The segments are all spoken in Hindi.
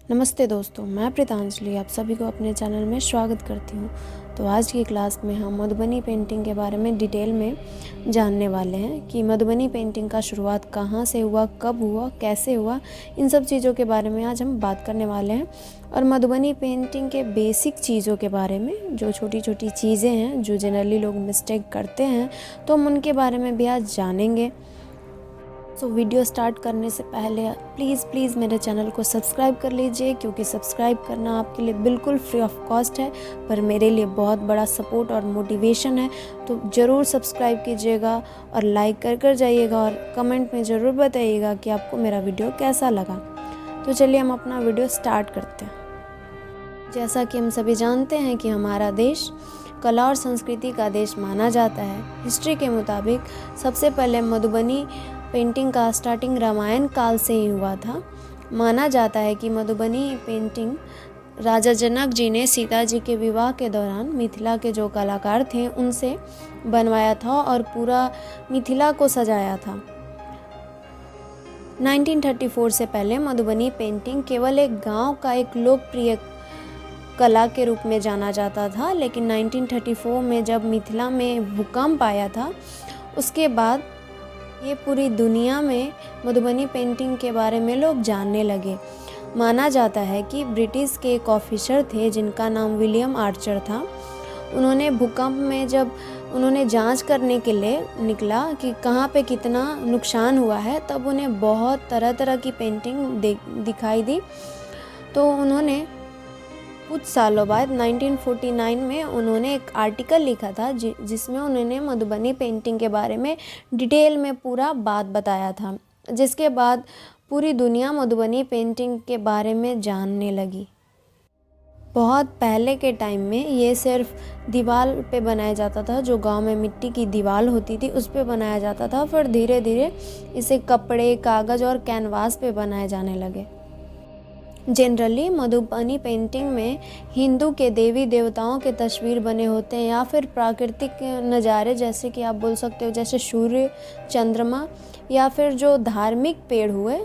नमस्ते दोस्तों, मैं प्रीतांजलि आप सभी को अपने चैनल में स्वागत करती हूँ। तो आज की क्लास में हम मधुबनी पेंटिंग के बारे में डिटेल में जानने वाले हैं कि मधुबनी पेंटिंग का शुरुआत कहाँ से हुआ, कब हुआ, कैसे हुआ। इन सब चीज़ों के बारे में आज हम बात करने वाले हैं और मधुबनी पेंटिंग के बेसिक चीज़ों के बारे में, जो छोटी छोटी चीज़ें हैं जो जनरली लोग मिस्टेक करते हैं, तो हम उनके बारे में भी आज जानेंगे। वीडियो स्टार्ट करने से पहले प्लीज़ मेरे चैनल को सब्सक्राइब कर लीजिए, क्योंकि सब्सक्राइब करना आपके लिए बिल्कुल फ्री ऑफ कॉस्ट है, पर मेरे लिए बहुत बड़ा सपोर्ट और मोटिवेशन है। तो ज़रूर सब्सक्राइब कीजिएगा और लाइक कर जाइएगा और कमेंट में ज़रूर बताइएगा कि आपको मेरा वीडियो कैसा लगा। तो चलिए हम अपना वीडियो स्टार्ट करते हैं। जैसा कि हम सभी जानते हैं कि हमारा देश कला और संस्कृति का देश माना जाता है। हिस्ट्री के मुताबिक सबसे पहले मधुबनी पेंटिंग का स्टार्टिंग रामायण काल से ही हुआ था। माना जाता है कि मधुबनी पेंटिंग राजा जनक जी ने सीता जी के विवाह के दौरान मिथिला के जो कलाकार थे उनसे बनवाया था और पूरा मिथिला को सजाया था। 1934 से पहले मधुबनी पेंटिंग केवल एक गांव का एक लोकप्रिय कला के रूप में जाना जाता था, लेकिन 1934 में जब मिथिला में भूकंप आया था उसके बाद ये पूरी दुनिया में मधुबनी पेंटिंग के बारे में लोग जानने लगे। माना जाता है कि ब्रिटिश के एक ऑफिसर थे जिनका नाम विलियम आर्चर था। उन्होंने भूकंप में जब उन्होंने जांच करने के लिए निकला कि कहाँ पे कितना नुकसान हुआ है, तब उन्हें बहुत तरह तरह की पेंटिंग दिखाई दी। तो उन्होंने कुछ सालों बाद 1949 में उन्होंने एक आर्टिकल लिखा था जिसमें उन्होंने मधुबनी पेंटिंग के बारे में डिटेल में पूरा बात बताया था, जिसके बाद पूरी दुनिया मधुबनी पेंटिंग के बारे में जानने लगी। बहुत पहले के टाइम में ये सिर्फ दीवार पे बनाया जाता था, जो गांव में मिट्टी की दीवार होती थी उस पे बनाया जाता था। फिर धीरे धीरे इसे कपड़े, कागज़ और कैनवास पे बनाए जाने लगे। जनरली मधुबनी पेंटिंग में हिंदू के देवी देवताओं के तस्वीर बने होते हैं या फिर प्राकृतिक नज़ारे, जैसे कि आप बोल सकते हो जैसे सूर्य, चंद्रमा, या फिर जो धार्मिक पेड़ हुए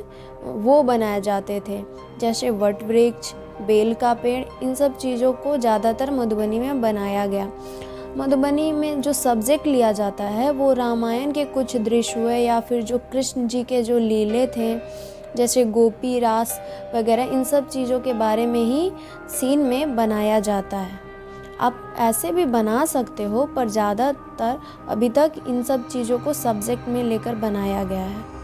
वो बनाए जाते थे, जैसे वट वृक्ष, बेल का पेड़। इन सब चीज़ों को ज़्यादातर मधुबनी में बनाया गया। मधुबनी में जो सब्जेक्ट लिया जाता है वो रामायण के कुछ दृश्य हुए या फिर जो कृष्ण जी के जो लीले थे, जैसे गोपी रास वगैरह, इन सब चीज़ों के बारे में ही सीन में बनाया जाता है। आप ऐसे भी बना सकते हो, पर ज़्यादातर अभी तक इन सब चीज़ों को सब्जेक्ट में लेकर बनाया गया है।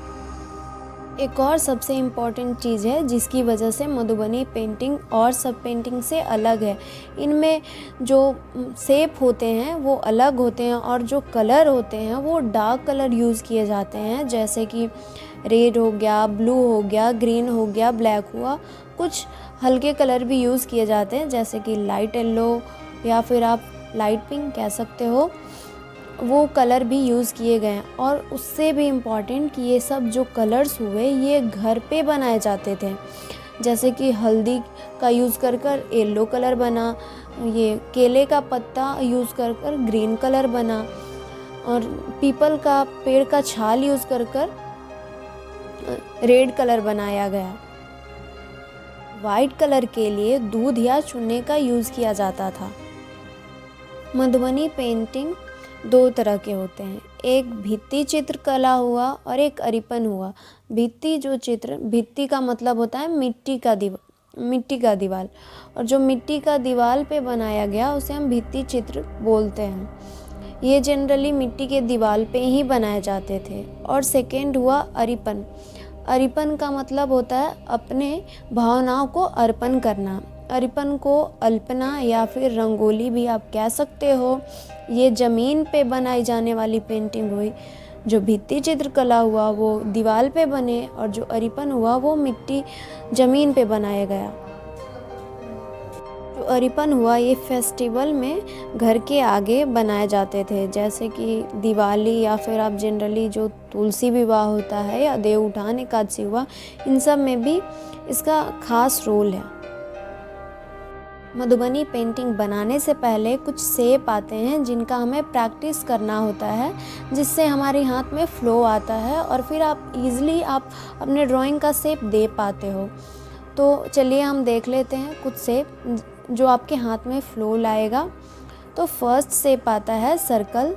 एक और सबसे इम्पॉर्टेंट चीज़ है जिसकी वजह से मधुबनी पेंटिंग और सब पेंटिंग से अलग है, इनमें जो शेप होते हैं वो अलग होते हैं और जो कलर होते हैं वो डार्क कलर यूज़ किए जाते हैं, जैसे कि रेड हो गया, ब्लू हो गया, ग्रीन हो गया, ब्लैक हुआ। कुछ हल्के कलर भी यूज़ किए जाते हैं, जैसे कि लाइट येलो या फिर आप लाइट पिंक कह सकते हो, वो कलर भी यूज़ किए गए हैं। और उससे भी इम्पॉर्टेंट कि ये सब जो कलर्स हुए ये घर पे बनाए जाते थे, जैसे कि हल्दी का यूज़ कर येलो कलर बना, ये केले का पत्ता यूज़ कर ग्रीन कलर बना, और पीपल का पेड़ का छाल यूज़ कर रेड कलर बनाया गया। वाइट कलर के लिए दूध या चूने का यूज़ किया जाता था। मधुबनी पेंटिंग दो तरह के होते हैं, एक भित्ति चित्र कला हुआ और एक अरिपन हुआ। भित्ति का मतलब होता है मिट्टी का दीवार, और जो मिट्टी का दीवार पे बनाया गया उसे हम भित्ति चित्र बोलते हैं। ये जनरली मिट्टी के दीवार पे ही बनाए जाते थे। और सेकेंड हुआ अरिपन। अरिपन का मतलब होता है अपने भावनाओं को अर्पण करना। अरिपन को अल्पना या फिर रंगोली भी आप कह सकते हो। ये ज़मीन पे बनाई जाने वाली पेंटिंग हुई। जो भित्ति चित्रकला हुआ वो दीवार पे बने, और जो अरिपन हुआ वो मिट्टी ज़मीन पे बनाया गया। जो अरिपन हुआ ये फेस्टिवल में घर के आगे बनाए जाते थे, जैसे कि दिवाली या फिर आप जनरली जो तुलसी विवाह होता है या देव उठान एकादशी हुआ, इन सब में भी इसका खास रोल है। मधुबनी पेंटिंग बनाने से पहले कुछ शेप आते हैं जिनका हमें प्रैक्टिस करना होता है, जिससे हमारे हाथ में फ्लो आता है और फिर आप इजीली अपने ड्राइंग का शेप दे पाते हो। तो चलिए हम देख लेते हैं कुछ शेप जो आपके हाथ में फ्लो लाएगा। तो फर्स्ट शेप आता है सर्कल।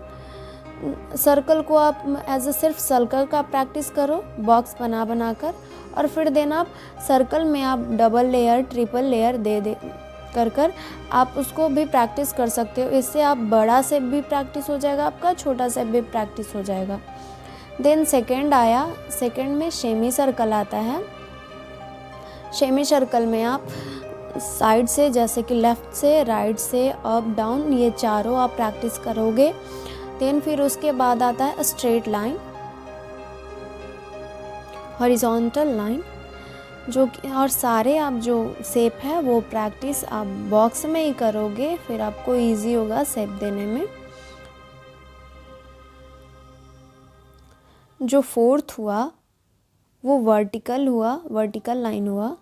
सर्कल को आप एज अ सिर्फ सर्कल का प्रैक्टिस करो बॉक्स बना कर, और फिर देन आप सर्कल में आप डबल लेयर ट्रिपल लेयर दे कर आप उसको भी प्रैक्टिस कर सकते हो। इससे आप बड़ा शेप भी प्रैक्टिस हो जाएगा, आपका छोटा शेप भी प्रैक्टिस हो जाएगा। देन सेकंड आया, सेकंड में सेमी सर्कल आता है। सेमी सर्कल में आप साइड से जैसे कि लेफ़्ट से राइट से अप डाउन ये चारों आप प्रैक्टिस करोगे। देन फिर उसके बाद आता है स्ट्रेट लाइन, हॉरिजॉन्टल लाइन, जो कि और सारे आप जो शेप है वो प्रैक्टिस आप बॉक्स में ही करोगे, फिर आपको इजी होगा शेप देने में। जो फोर्थ हुआ वो वर्टिकल हुआ, वर्टिकल लाइन हुआ।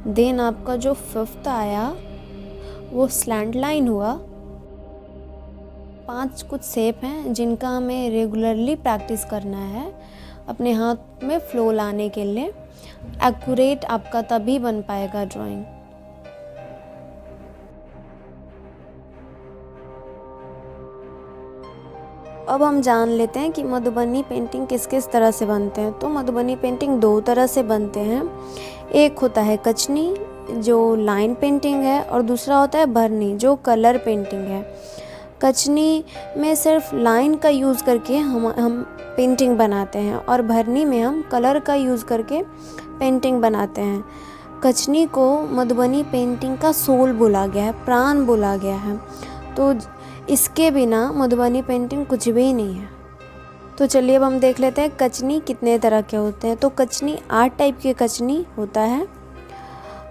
देन आपका जो फिफ्थ आया वो स्लैंट लाइन हुआ। 5 कुछ शेप हैं जिनका हमें रेगुलरली प्रैक्टिस करना है अपने हाथ में फ्लो लाने के लिए। एक्यूरेट आपका तभी बन पाएगा ड्राइंग। अब हम जान लेते हैं कि मधुबनी पेंटिंग किस किस तरह से बनते हैं। तो मधुबनी पेंटिंग 2 तरह से बनते हैं। एक होता है कचनी जो लाइन पेंटिंग है, और दूसरा होता है भरनी जो कलर पेंटिंग है। कचनी में सिर्फ लाइन का यूज़ करके हम पेंटिंग बनाते हैं, और भरनी में हम कलर का यूज़ करके पेंटिंग बनाते हैं। कचनी को मधुबनी पेंटिंग का सोल बोला गया है, प्राण बोला गया है। तो इसके बिना मधुबनी पेंटिंग कुछ भी नहीं है। तो चलिए अब हम देख लेते हैं कचनी कितने तरह के होते हैं। तो कचनी 8 टाइप के कचनी होता है।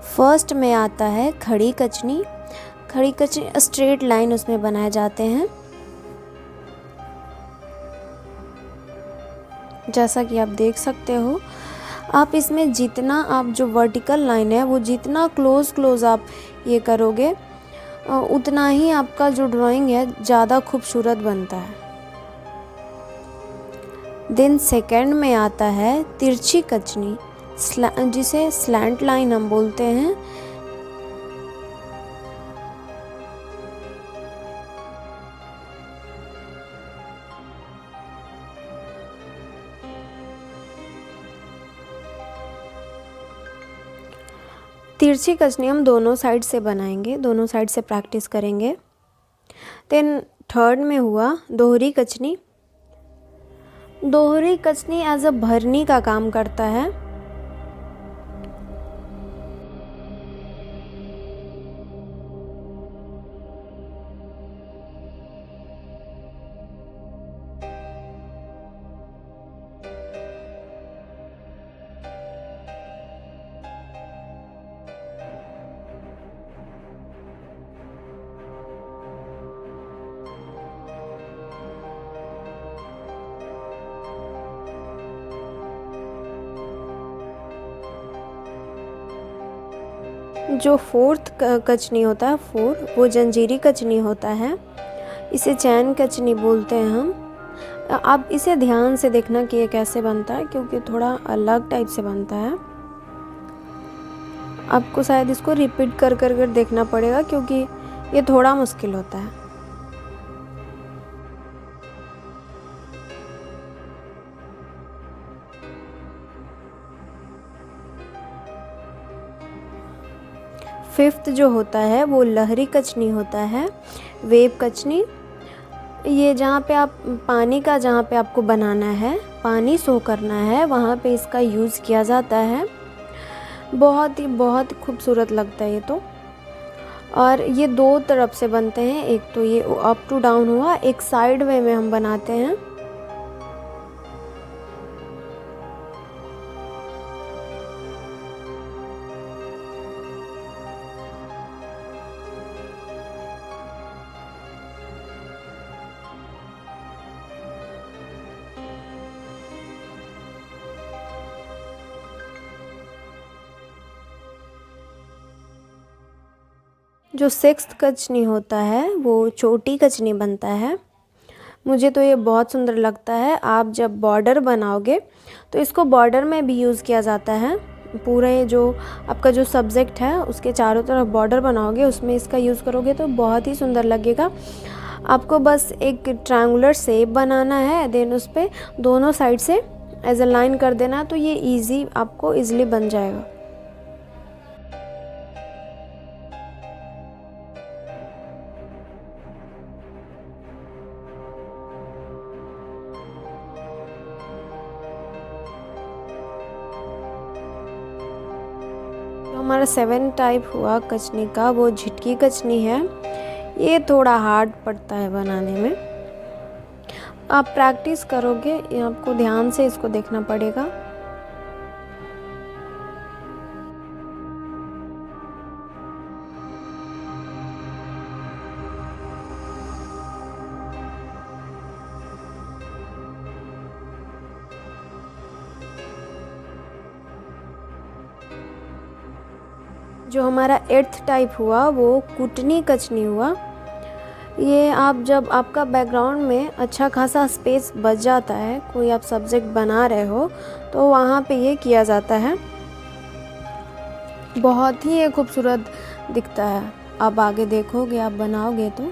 फर्स्ट में आता है खड़ी कचनी। खड़ी कचनी स्ट्रेट लाइन उसमें बनाए जाते हैं, जैसा कि आप देख सकते हो। आप इसमें जितना आप जो वर्टिकल लाइन है वो जितना क्लोज आप ये करोगे उतना ही आपका जो ड्राइंग है ज़्यादा खूबसूरत बनता है। देन सेकंड में आता है तिरछी कचनी, जिसे स्लैंट लाइन हम बोलते हैं। तिरछी कचनी हम दोनों साइड से बनाएंगे, दोनों साइड से प्रैक्टिस करेंगे। देन थर्ड में हुआ दोहरी कचनी। दोहरी कचनी एज अ भरनी का काम करता है। जो फोर्थ कचनी होता है वो जंजीरी कचनी होता है। इसे चैन कचनी बोलते हैं हम। आप इसे ध्यान से देखना कि ये कैसे बनता है, क्योंकि थोड़ा अलग टाइप से बनता है। आपको शायद इसको रिपीट कर देखना पड़ेगा, क्योंकि ये थोड़ा मुश्किल होता है। फिफ्थ जो होता है वो लहरी कचनी होता है, वेव कचनी। ये जहाँ पे आप पानी का जहाँ पे आपको बनाना है, पानी शो करना है, वहाँ पे इसका यूज़ किया जाता है। बहुत खूबसूरत लगता है ये तो। और ये 2 तरफ से बनते हैं, एक तो ये अप टू डाउन हुआ, एक साइड वे में हम बनाते हैं। जो सिक्स्थ कचनी होता है वो छोटी कचनी बनता है। मुझे तो ये बहुत सुंदर लगता है। आप जब बॉर्डर बनाओगे तो इसको बॉर्डर में भी यूज़ किया जाता है। पूरे जो आपका जो सब्जेक्ट है उसके चारों तरफ बॉर्डर बनाओगे, उसमें इसका यूज़ करोगे तो बहुत ही सुंदर लगेगा। आपको बस एक ट्रायंगुलर शेप बनाना है, देन उस पर दोनों साइड से एज अ लाइन कर देना, तो ये आपको ईज़िली बन जाएगा। तो हमारा 7 टाइप हुआ कचनी का, वो झिटकी कचनी है। ये थोड़ा हार्ड पड़ता है बनाने में। आप प्रैक्टिस करोगे, ये आपको ध्यान से इसको देखना पड़ेगा। जो हमारा 8th टाइप हुआ वो कुटनी कचनी हुआ। ये आप जब आपका बैकग्राउंड में अच्छा खासा स्पेस बच जाता है, कोई आप सब्जेक्ट बना रहे हो तो वहाँ पे ये किया जाता है। बहुत ही ये खूबसूरत दिखता है। आप आगे देखोगे, आप बनाओगे तो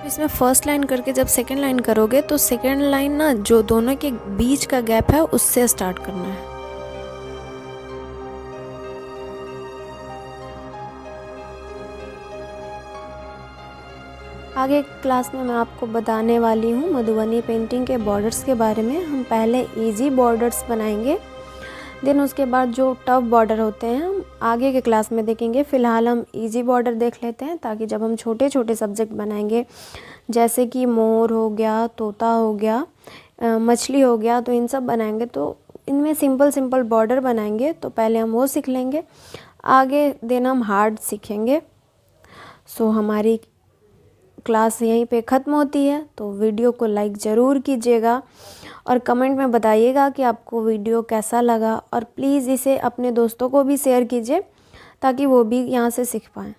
इसमें फर्स्ट लाइन करके जब सेकंड लाइन करोगे तो सेकंड लाइन ना जो दोनों के बीच का गैप है उससे स्टार्ट करना है। आगे क्लास में मैं आपको बताने वाली हूँ मधुबनी पेंटिंग के बॉर्डर्स के बारे में। हम पहले इजी बॉर्डर्स बनाएंगे, देन उसके बाद जो टफ बॉर्डर होते हैं हम आगे के क्लास में देखेंगे। फ़िलहाल हम इजी बॉर्डर देख लेते हैं, ताकि जब हम छोटे छोटे सब्जेक्ट बनाएंगे जैसे कि मोर हो गया, तोता हो गया, मछली हो गया, तो इन सब बनाएंगे तो इनमें सिंपल बॉर्डर बनाएंगे। तो पहले हम वो सीख लेंगे, आगे देन हम हार्ड सीखेंगे। सो हमारी क्लास यहीं पे ख़त्म होती है। तो वीडियो को लाइक ज़रूर कीजिएगा और कमेंट में बताइएगा कि आपको वीडियो कैसा लगा, और प्लीज़ इसे अपने दोस्तों को भी शेयर कीजिए ताकि वो भी यहाँ से सीख पाएँ।